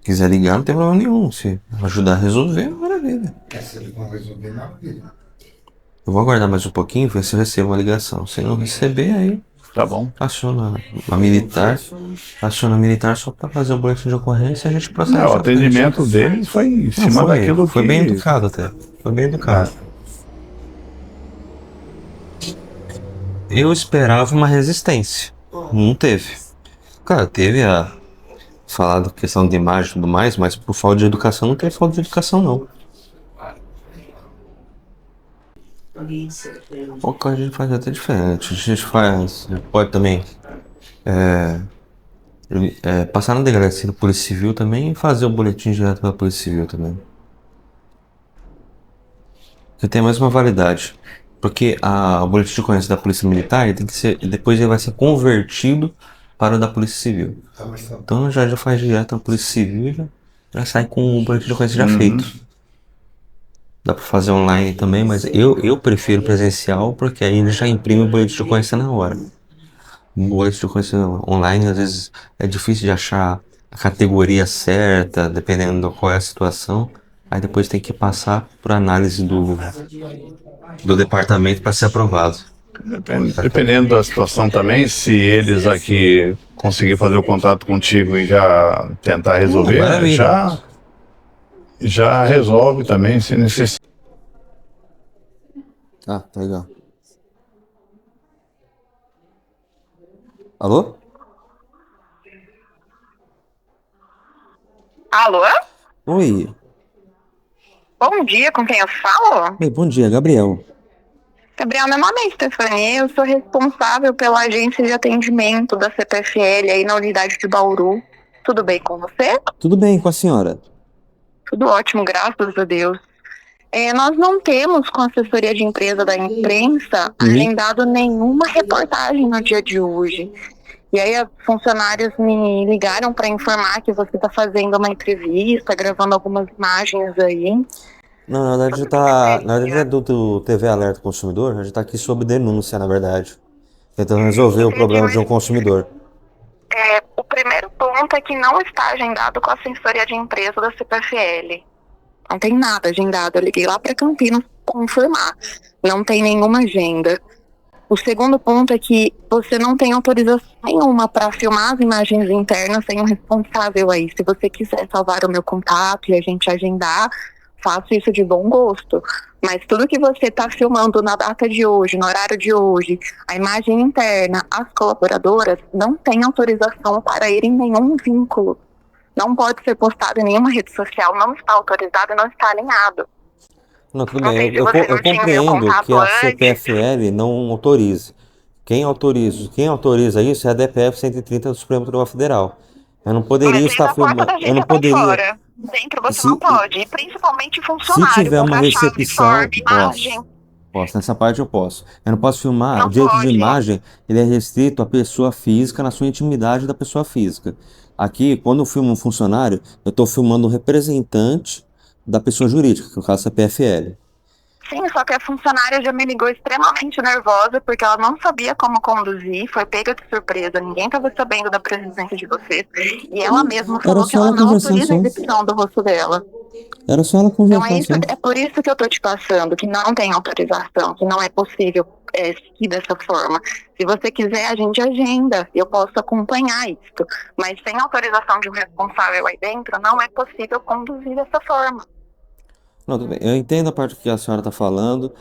quiser ligar, não tem problema nenhum. Se ajudar a resolver, maravilha. Eu vou aguardar mais um pouquinho, ver se eu recebo uma ligação. Se não receber, aí Tá bom. aciona a militar só para fazer o boletim de ocorrência e a gente processa. O atendimento deles foi em cima daquilo Foi que... bem educado até. Foi bem educado. Eu esperava uma resistência. Não teve. Cara, teve a falado questão de imagem e tudo mais, mas por falta de educação não tem falta de educação não. O que a gente faz é até diferente. A gente pode também passar na delegacia da Polícia Civil também e fazer o boletim direto pela Polícia Civil também. Que tem mais uma validade. Porque o boletim de ocorrência da Polícia Militar ele tem que ser, depois ele vai ser convertido para o da Polícia Civil. Então já faz direto na Polícia Civil e já sai com o boletim de ocorrência já feito. Dá para fazer online também, mas eu prefiro presencial porque aí ele já imprime o boletim de ocorrência na hora. O boletim de ocorrência online às vezes é difícil de achar a categoria certa, dependendo de qual é a situação. Aí depois tem que passar por análise do departamento para ser aprovado. Dependendo da situação também, se eles aqui conseguirem fazer o contato contigo e já tentar resolver, já resolve também, se necessário. Tá legal. Alô? Alô? Oi. Bom dia, com quem eu falo? Oi, bom dia, Gabriel. Gabriel, meu nome é Stefania, eu sou responsável pela agência de atendimento da CPFL aí na unidade de Bauru. Tudo bem com você? Tudo bem com a senhora? Tudo ótimo, graças a Deus. Nós não temos com a assessoria de empresa da imprensa agendado nenhuma reportagem no dia de hoje. E aí os funcionários me ligaram para informar que você está fazendo uma entrevista, gravando algumas imagens aí. Não, na verdade é do TV Alerta Consumidor, a gente tá aqui sob denúncia, na verdade. Tentando resolver o problema de um consumidor. O primeiro ponto é que não está agendado com a assessoria de empresa da CPFL. Não tem nada agendado, eu liguei lá para Campinas confirmar. Não tem nenhuma agenda. O segundo ponto é que você não tem autorização nenhuma para filmar as imagens internas sem um responsável aí. Se você quiser salvar o meu contato e a gente agendar, faço isso de bom gosto. Mas tudo que você está filmando na data de hoje, no horário de hoje, a imagem interna, as colaboradoras, não tem autorização para ir em nenhum vínculo. Não pode ser postado em nenhuma rede social, não está autorizado e não está alinhado. Não, tudo Não bem. sei se Eu, você eu não tinha meu compreendo que contato a antes. CPFL não autorize. Quem autoriza isso é a DPF 130 do Supremo Tribunal Federal. Eu não Mas poderia aí estar da porta filmando. da Eu não agência pra poderia. fora. Dentro você não Se, pode. E principalmente se funcionário, tiver uma colocar chave, forma, recepção, imagem. posso. Posso, nessa parte eu posso. Eu não posso filmar. O Não direito de pode. imagem, ele é restrito à pessoa física, na sua intimidade da pessoa física. Aqui, quando eu filmo um funcionário, eu estou filmando um representante da pessoa jurídica, que no caso é a PFL. Sim, só que a funcionária já me ligou extremamente nervosa porque ela não sabia como conduzir, foi pega de surpresa, ninguém estava sabendo da presença de vocês. E ela mesma Era falou que só ela ela não conversar autoriza a só. exibição do rosto dela. Era só ela Então é conversar isso, só. é por isso que eu tô te passando, que não tem autorização, que não é possível seguir dessa forma. Se você quiser, a gente agenda, eu posso acompanhar isso. Mas sem autorização de um responsável aí dentro, não é possível conduzir dessa forma. Não, tudo bem. Eu entendo a parte que a senhora está falando.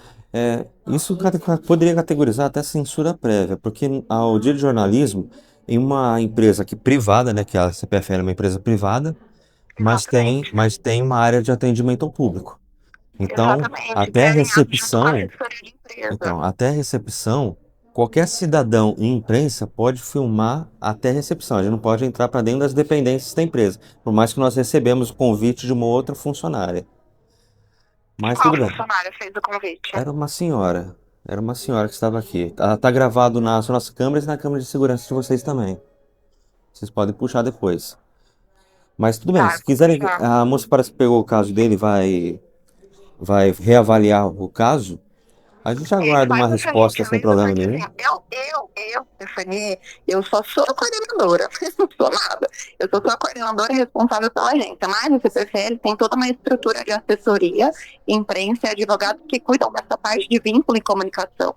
Isso poderia categorizar até censura prévia, porque o dia de jornalismo, em uma empresa privada, né, que a CPFL é uma empresa privada, Exatamente. mas tem uma área de atendimento ao público. Então, Exatamente. até a É alinhado junto com a recepção, assessoria de empresa. então, até a recepção, qualquer cidadão em imprensa pode filmar até a recepção. A gente não pode entrar para dentro das dependências da empresa, por mais que nós recebemos o convite de uma outra funcionária. Mas Qual tudo bem. funcionário fez o convite? Era uma senhora. Era uma senhora que estava aqui. Tá gravado nas nossas câmeras e na câmera de segurança de vocês também. Vocês podem puxar depois. Mas tudo bem. Tá, eu Se vou quiserem, puxar. a moça parece que pegou o caso dele, vai reavaliar o caso. A gente aguarda uma Faz o seguinte, resposta sem Luísa, problema porque assim, nenhum. Stephanie, eu só sou a coordenadora, não sou nada. Eu só sou a coordenadora responsável pela agência, mas o CPFL tem toda uma estrutura de assessoria, imprensa e advogados que cuidam dessa parte de vínculo e comunicação.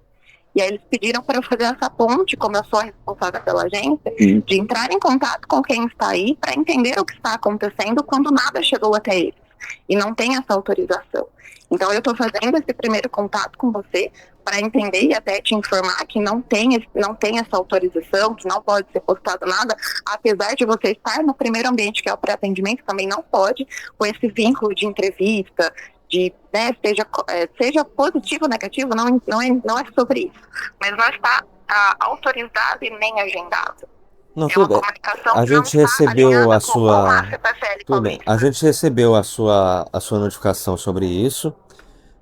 E aí eles pediram para eu fazer essa ponte, como eu sou a responsável pela agência, de entrar em contato com quem está aí para entender o que está acontecendo quando nada chegou até eles. E não tem essa autorização. Então eu estou fazendo esse primeiro contato com você para entender e até te informar que não tem essa autorização, que não pode ser postado nada, apesar de você estar no primeiro ambiente, que é o pré-atendimento, também não pode, com esse vínculo de entrevista, né, seja positivo ou negativo, não é sobre isso. Mas não está autorizado e nem agendado. Não, É uma tudo bem. comunicação A que não gente está recebeu alinhada a com a sua. CPFL Tudo bem. Paulista. A gente recebeu a sua notificação sobre isso.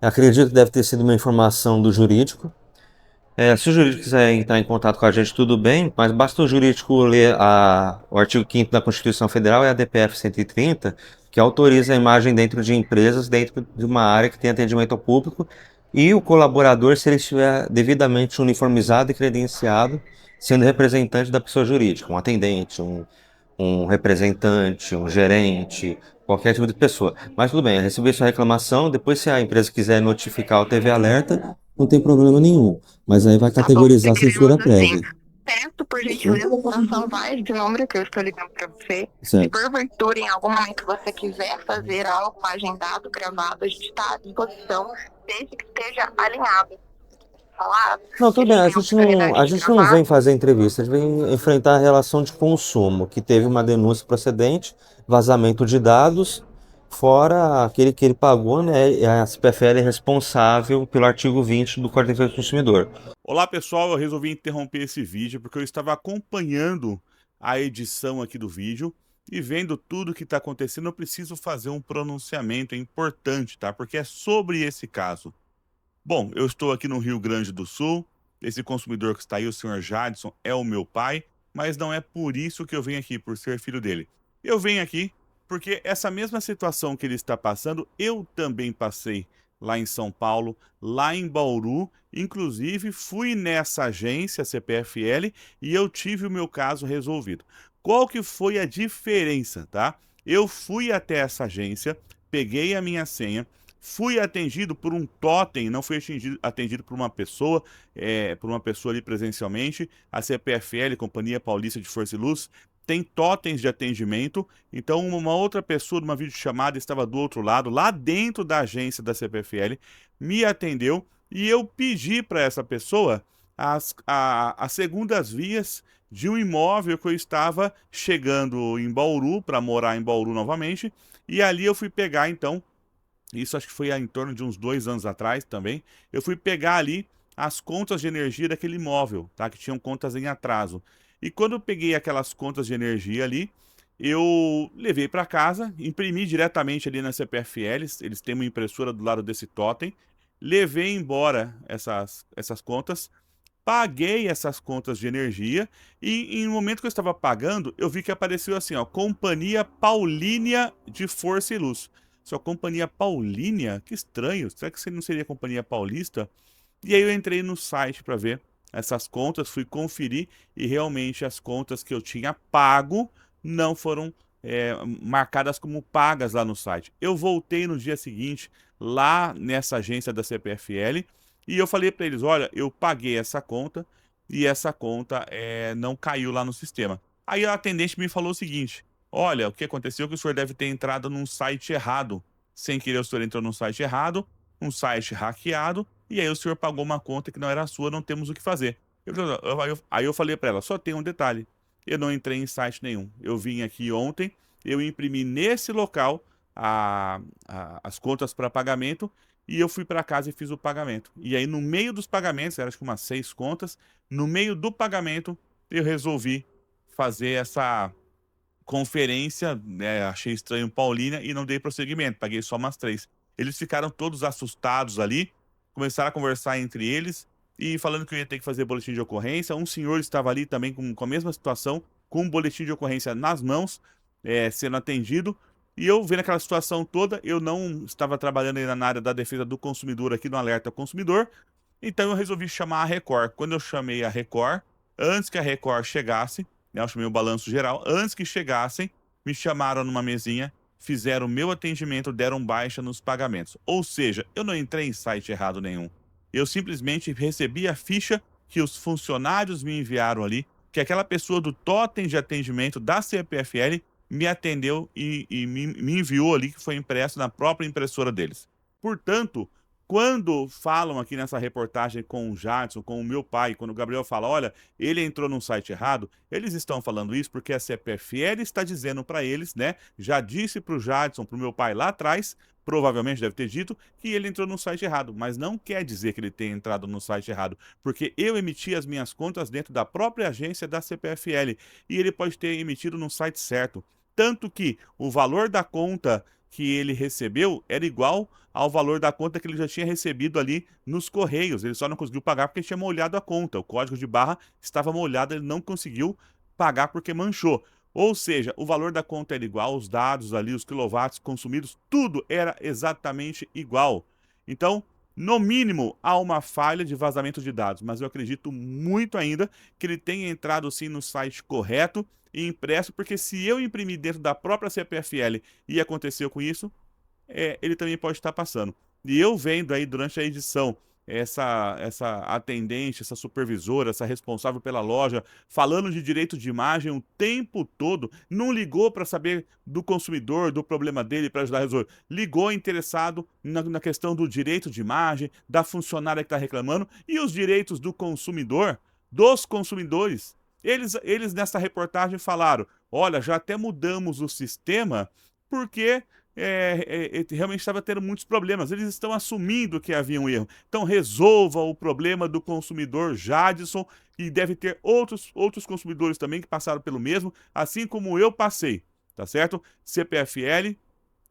Acredito que deve ter sido uma informação do jurídico. Se o jurídico quiser entrar em contato com a gente, tudo bem, mas basta o jurídico ler o artigo 5º da Constituição Federal e a DPF 130, que autoriza a imagem dentro de empresas, dentro de uma área que tem atendimento ao público, e o colaborador, se ele estiver devidamente uniformizado e credenciado, sendo representante da pessoa jurídica, um atendente, um representante, um gerente, qualquer tipo de pessoa. Mas tudo bem, eu recebi sua reclamação, depois se a empresa quiser notificar o TV Alerta, não tem problema nenhum. Mas aí vai Tá bom, categorizar a seguiremos censura assim. prévia. Peço, por gentileza, para salvar esse número que eu estou ligando para você. Se Certo. porventura, em algum momento, você quiser fazer algo agendado, gravado, a gente está à disposição, desde que esteja alinhado. Falar, Não, tudo bem, a gente não, a de gente não gravar. vem fazer entrevista, a gente vem enfrentar a relação de consumo, que teve uma denúncia procedente, vazamento de dados, fora aquele que ele pagou, né? E a CPFL é responsável pelo artigo 20 do Código de Defesa do Consumidor. Olá pessoal, eu resolvi interromper esse vídeo porque eu estava acompanhando a edição aqui do vídeo e vendo tudo que está acontecendo, eu preciso fazer um pronunciamento, é importante, tá? Porque é sobre esse caso. Bom, eu estou aqui no Rio Grande do Sul, esse consumidor que está aí, o senhor Jadson, é o meu pai, mas não é por isso que eu venho aqui, por ser filho dele. Eu venho aqui porque essa mesma situação que ele está passando, eu também passei lá em São Paulo, lá em Bauru, inclusive fui nessa agência CPFL e eu tive o meu caso resolvido. Qual que foi a diferença, tá? Eu fui até essa agência, peguei a minha senha, fui atendido por um totem, não fui atendido por uma pessoa ali presencialmente. A CPFL, Companhia Paulista de Força e Luz, tem totens de atendimento, então uma outra pessoa numa videochamada estava do outro lado, lá dentro da agência da CPFL, me atendeu e eu pedi para essa pessoa as segundas vias de um imóvel que eu estava chegando em Bauru, para morar em Bauru novamente, e ali eu fui pegar então isso acho que foi em torno de uns 2 anos atrás também, eu fui pegar ali as contas de energia daquele imóvel, tá? Que tinham contas em atraso. E quando eu peguei aquelas contas de energia ali, eu levei para casa, imprimi diretamente ali na CPFL, eles têm uma impressora do lado desse totem, levei embora essas contas, paguei essas contas de energia e em um momento que eu estava pagando, eu vi que apareceu assim, ó, Companhia Paulínia de Força e Luz. Só Companhia Paulínia? Que estranho, será que você não seria Companhia Paulista? E aí eu entrei no site para ver essas contas, fui conferir e realmente as contas que eu tinha pago não foram marcadas como pagas lá no site. Eu voltei no dia seguinte lá nessa agência da CPFL e eu falei para eles, olha, eu paguei essa conta e essa conta não caiu lá no sistema. Aí a atendente me falou o seguinte, olha, o que aconteceu é que o senhor deve ter entrado num site errado. Sem querer o senhor entrou num site errado, um site hackeado, e aí o senhor pagou uma conta que não era sua, não temos o que fazer. Aí eu falei para ela, só tem um detalhe, eu não entrei em site nenhum. Eu vim aqui ontem, eu imprimi nesse local as contas para pagamento, e eu fui para casa e fiz o pagamento. E aí no meio dos pagamentos, era acho que umas 6 contas, no meio do pagamento eu resolvi fazer essa conferência, né, achei estranho Paulínia e não dei prosseguimento, paguei só umas 3. Eles ficaram todos assustados ali, começaram a conversar entre eles e falando que eu ia ter que fazer boletim de ocorrência. Um senhor estava ali também com a mesma situação, com um boletim de ocorrência nas mãos, sendo atendido. E eu vendo aquela situação toda, eu não estava trabalhando ainda na área da defesa do consumidor aqui no Alerta Consumidor, então eu resolvi chamar a Record. Quando eu chamei a Record, antes que a Record chegasse, né, eu chamei o balanço geral, antes que chegassem, me chamaram numa mesinha, fizeram o meu atendimento, deram baixa nos pagamentos. Ou seja, eu não entrei em site errado nenhum. Eu simplesmente recebi a ficha que os funcionários me enviaram ali, que aquela pessoa do totem de atendimento da CPFL me atendeu e me enviou ali, que foi impresso na própria impressora deles. Portanto, quando falam aqui nessa reportagem com o Jadson, com o meu pai, quando o Gabriel fala, olha, ele entrou num site errado, eles estão falando isso porque a CPFL está dizendo para eles, né? Já disse para o Jadson, para o meu pai lá atrás, provavelmente deve ter dito, que ele entrou no site errado, mas não quer dizer que ele tenha entrado no site errado, porque eu emiti as minhas contas dentro da própria agência da CPFL e ele pode ter emitido no site certo. Tanto que o valor da conta que ele recebeu era igual ao valor da conta que ele já tinha recebido ali nos Correios. Ele só não conseguiu pagar porque tinha molhado a conta. O código de barra estava molhado, ele não conseguiu pagar porque manchou. Ou seja, o valor da conta era igual, os dados ali, os quilowatts consumidos, tudo era exatamente igual. Então, no mínimo, há uma falha de vazamento de dados, mas eu acredito muito ainda que ele tenha entrado sim no site correto e impresso, porque se eu imprimir dentro da própria CPFL e aconteceu com isso, ele também pode estar passando. E eu vendo aí durante a edição essa atendente, essa supervisora, essa responsável pela loja, falando de direito de imagem o tempo todo, não ligou para saber do consumidor, do problema dele, para ajudar a resolver. Ligou interessado na questão do direito de imagem, da funcionária que está reclamando, e os direitos do consumidor, dos consumidores. Eles nessa reportagem falaram, olha, já até mudamos o sistema, porque realmente estava tendo muitos problemas. Eles estão assumindo que havia um erro. Então resolva o problema do consumidor Jadson, e deve ter outros consumidores também que passaram pelo mesmo, assim como eu passei, tá certo? CPFL,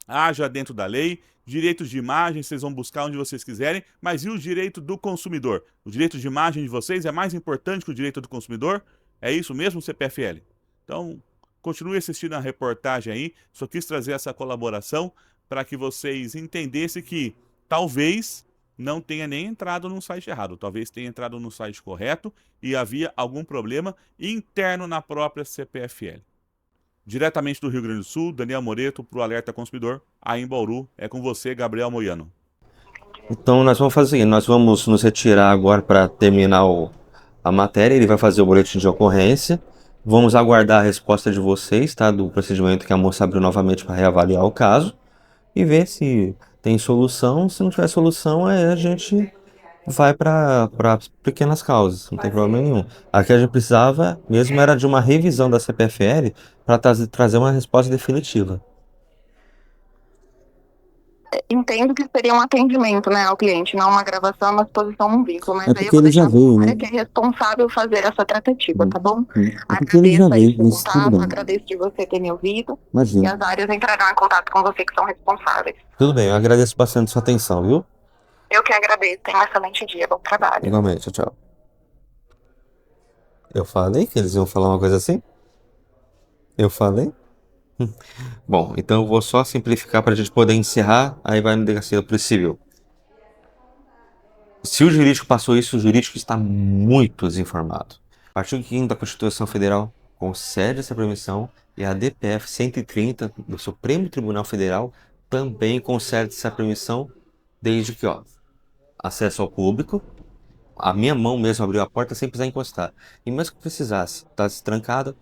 haja dentro da lei, direitos de imagem vocês vão buscar onde vocês quiserem, mas e o direito do consumidor? O direito de imagem de vocês é mais importante que o direito do consumidor? É isso mesmo, CPFL? Então, continue assistindo a reportagem aí, só quis trazer essa colaboração para que vocês entendessem que talvez não tenha nem entrado no site errado, talvez tenha entrado no site correto e havia algum problema interno na própria CPFL. Diretamente do Rio Grande do Sul, Daniel Moreto para o Alerta Consumidor, aí em Bauru. É com você, Gabriel Moiano. Então nós vamos fazer o seguinte, nós vamos nos retirar agora para terminar a matéria, ele vai fazer o boletim de ocorrência. Vamos aguardar a resposta de vocês, tá? Do procedimento que a moça abriu novamente para reavaliar o caso e ver se tem solução. Se não tiver solução, aí a gente vai para pequenas causas, não tem problema nenhum. Aqui a gente precisava mesmo era de uma revisão da CPFL para trazer uma resposta definitiva. entendo que seria um atendimento, né, ao cliente, não uma gravação, uma exposição, um vínculo, mas É aí porque eu vou ele já deixar veio, a né? área que é responsável fazer essa tratativa, tá bom? É porque ele já Agradeço aí veio, seu mas tudo contato, bem. agradeço de você ter me ouvido, e Imagina. as áreas entrarão em contato com você que são responsáveis. Tudo bem, eu agradeço bastante sua atenção, viu? Eu que agradeço, tenha um excelente dia, bom trabalho. Igualmente, tchau, tchau. Eu falei que eles iam falar uma coisa assim? Eu falei? Bom, então eu vou só simplificar para a gente poder encerrar, aí vai no delegacia da Polícia Civil. Se o jurídico passou isso, o jurídico está muito desinformado. O artigo 5º da Constituição Federal concede essa permissão e a DPF 130 do Supremo Tribunal Federal também concede essa permissão, desde que, acesso ao público, a minha mão mesmo abriu a porta sem precisar encostar. E mesmo que precisasse, estar trancada,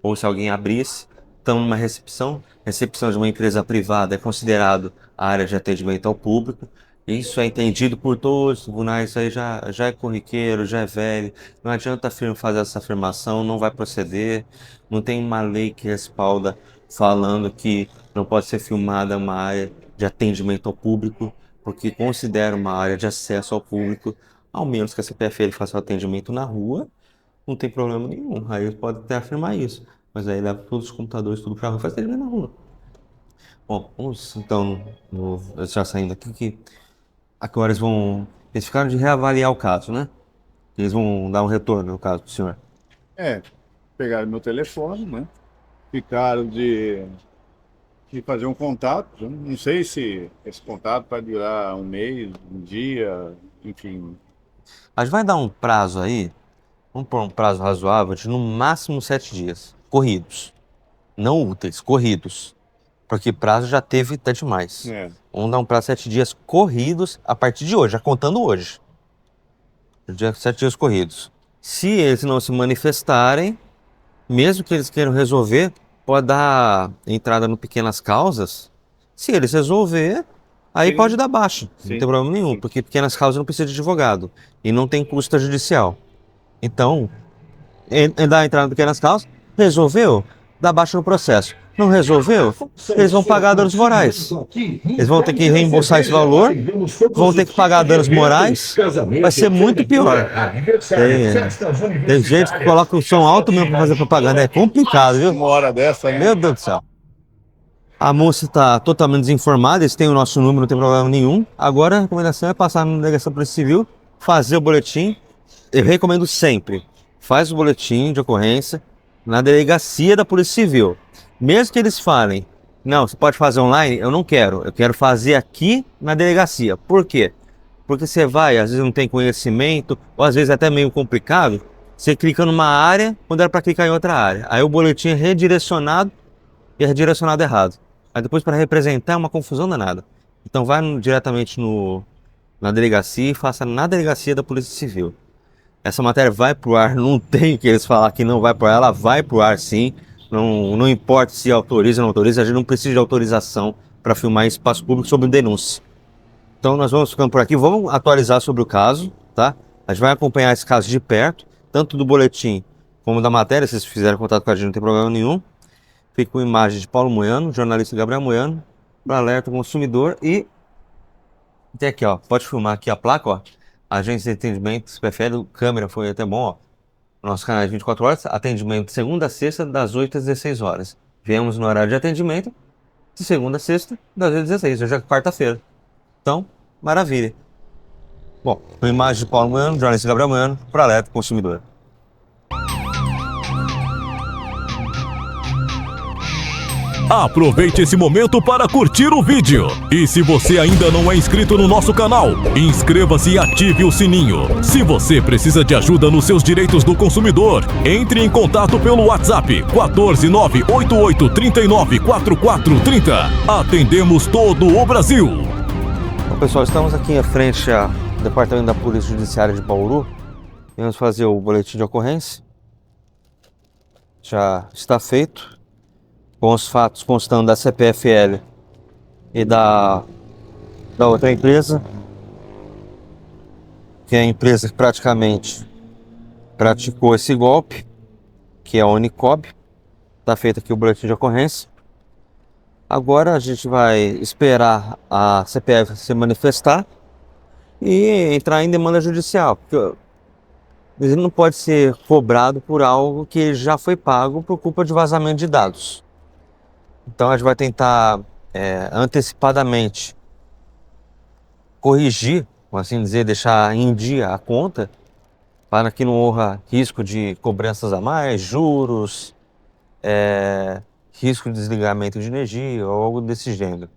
ou se alguém abrisse, estamos numa recepção de uma empresa privada é considerado a área de atendimento ao público. Isso é entendido por todos os tribunais, isso aí já é corriqueiro, já é velho. Não adianta fazer essa afirmação, não vai proceder. Não tem uma lei que respalda falando que não pode ser filmada uma área de atendimento ao público, porque considera uma área de acesso ao público, ao menos que a CPFL faça o atendimento na rua, não tem problema nenhum. Aí pode até afirmar isso, mas aí leva todos os computadores, tudo pra rua e faz atendimento na rua. Bom, vamos então, já saindo aqui, que agora eles ficaram de reavaliar o caso, né? Eles vão dar um retorno no caso do senhor. Pegaram meu telefone, né? Ficaram de fazer um contato. Eu não sei se esse contato vai durar um mês, um dia, enfim. A gente vai dar um prazo aí, vamos pôr um prazo razoável de no máximo 7 dias, corridos. Não úteis, corridos. Porque prazo já teve até demais. Vamos dar um prazo de 7 dias corridos a partir de hoje, já contando hoje. 7 dias corridos. Se eles não se manifestarem, mesmo que eles queiram resolver, pode dar entrada no pequenas causas. Se eles resolver, aí pode dar baixa. Não tem problema nenhum, porque pequenas causas não precisa de advogado e não tem custo judicial. Então, dá entrada no pequenas causas, resolveu, dá baixa no processo. Não resolveu, eles vão pagar danos morais. Eles vão ter que reembolsar esse valor, vão ter que pagar danos morais, vai ser muito pior. Tem gente que coloca o som alto mesmo para fazer propaganda, é complicado, viu? Uma hora dessa, hein? Meu Deus do céu. A moça está totalmente desinformada, eles têm o nosso número, não tem problema nenhum. Agora a recomendação é passar na delegacia da Polícia Civil, fazer o boletim. Eu recomendo sempre, faz o boletim de ocorrência na delegacia da Polícia Civil. Mesmo que eles falem, não, você pode fazer online, eu não quero. Eu quero fazer aqui na delegacia. Por quê? Porque você vai, às vezes não tem conhecimento, ou às vezes é até meio complicado, você clica numa área, quando era para clicar em outra área. Aí o boletim é redirecionado e é redirecionado errado. Aí depois para representar é uma confusão danada. Então vai diretamente na delegacia e faça na delegacia da Polícia Civil. Essa matéria vai pro ar, não tem que eles falar que não vai pro ar, ela vai pro ar sim. Não importa se autoriza ou não autoriza, a gente não precisa de autorização para filmar em espaço público sob denúncia. Então nós vamos ficando por aqui, vamos atualizar sobre o caso, tá? A gente vai acompanhar esse caso de perto, tanto do boletim como da matéria, se vocês fizerem contato com a gente não tem problema nenhum. Fica com imagem de Paulo Moiano, jornalista Gabriel Moiano, para alerta consumidor e tem aqui, pode filmar aqui a placa, Agência de Atendimento, CPFL, câmera foi até bom, Nosso canal é 24 horas, atendimento de segunda a sexta, das 8 às 16 horas. Viemos no horário de atendimento, de segunda a sexta, das 8 às 16, hoje é quarta-feira. Então, maravilha. Bom, com imagem de Paulo Moiano, jornalista Gabriel Moiano, para alerta consumidor. Aproveite esse momento para curtir o vídeo. E se você ainda não é inscrito no nosso canal, inscreva-se e ative o sininho. Se você precisa de ajuda nos seus direitos do consumidor, entre em contato pelo WhatsApp 14988394430. Atendemos todo o Brasil. Bom, pessoal, estamos aqui em frente ao Departamento da Polícia Judiciária de Bauru. Vamos fazer o boletim de ocorrência. Já está feito, com os fatos constando da CPFL e da outra empresa, que é a empresa que praticamente praticou esse golpe, que é a Unicob. Está feito aqui o boletim de ocorrência. Agora a gente vai esperar a CPF se manifestar e entrar em demanda judicial, porque ele não pode ser cobrado por algo que já foi pago por culpa de vazamento de dados. Então a gente vai tentar antecipadamente corrigir, por assim dizer, deixar em dia a conta, para que não ocorra risco de cobranças a mais, juros, risco de desligamento de energia ou algo desse gênero.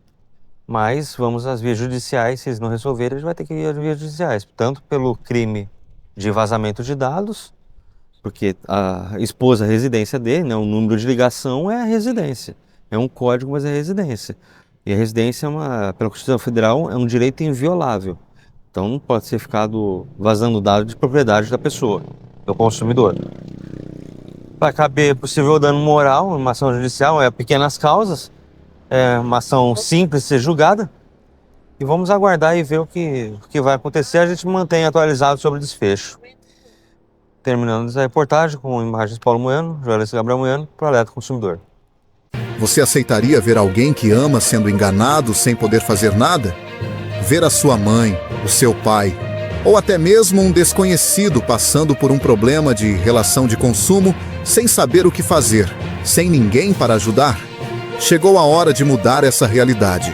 Mas vamos às vias judiciais, se eles não resolverem, a gente vai ter que ir às vias judiciais, tanto pelo crime de vazamento de dados, porque expôs a residência dele, né? O número de ligação é a residência, é um código, mas é residência. E a residência, pela Constituição Federal, é um direito inviolável. Então não pode ser ficado vazando dados de propriedade da pessoa, do consumidor. Vai caber possível dano moral, uma ação judicial, pequenas causas, uma ação simples ser julgada. E vamos aguardar e ver o que vai acontecer. A gente mantém atualizado sobre o desfecho. Terminando essa reportagem com imagens de Paulo Moiano, jornalista Gabriel Moiano, para o Alerta Consumidor. Você aceitaria ver alguém que ama sendo enganado sem poder fazer nada? Ver a sua mãe, o seu pai, ou até mesmo um desconhecido passando por um problema de relação de consumo sem saber o que fazer, sem ninguém para ajudar? Chegou a hora de mudar essa realidade.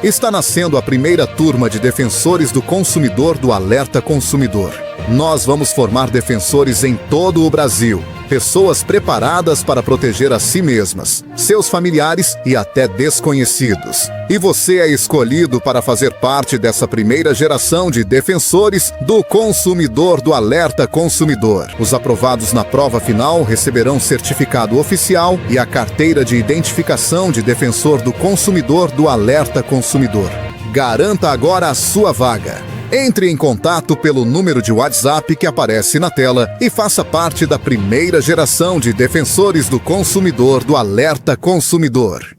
Está nascendo a primeira turma de defensores do consumidor do Alerta Consumidor. Nós vamos formar defensores em todo o Brasil. Pessoas preparadas para proteger a si mesmas, seus familiares e até desconhecidos. E você é escolhido para fazer parte dessa primeira geração de defensores do consumidor do Alerta Consumidor. Os aprovados na prova final receberão certificado oficial e a carteira de identificação de defensor do consumidor do Alerta Consumidor. Garanta agora a sua vaga. Entre em contato pelo número de WhatsApp que aparece na tela e faça parte da primeira geração de defensores do consumidor do Alerta Consumidor.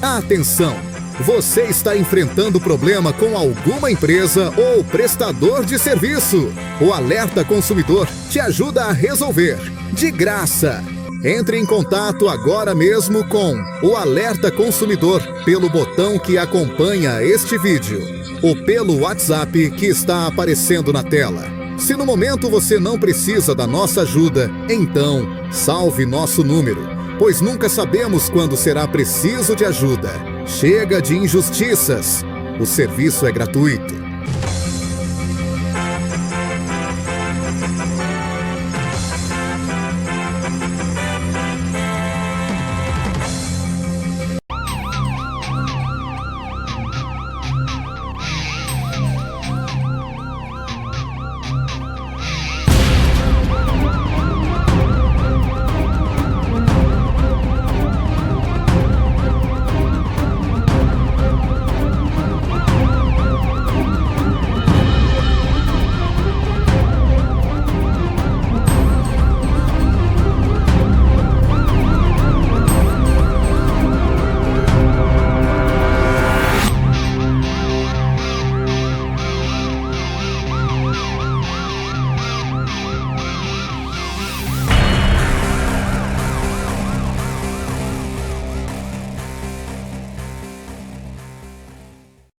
Atenção! Você está enfrentando problema com alguma empresa ou prestador de serviço? O Alerta Consumidor te ajuda a resolver, de graça. Entre em contato agora mesmo com o Alerta Consumidor pelo botão que acompanha este vídeo ou pelo WhatsApp que está aparecendo na tela. Se no momento você não precisa da nossa ajuda, então salve nosso número, pois nunca sabemos quando será preciso de ajuda. Chega de injustiças. O serviço é gratuito.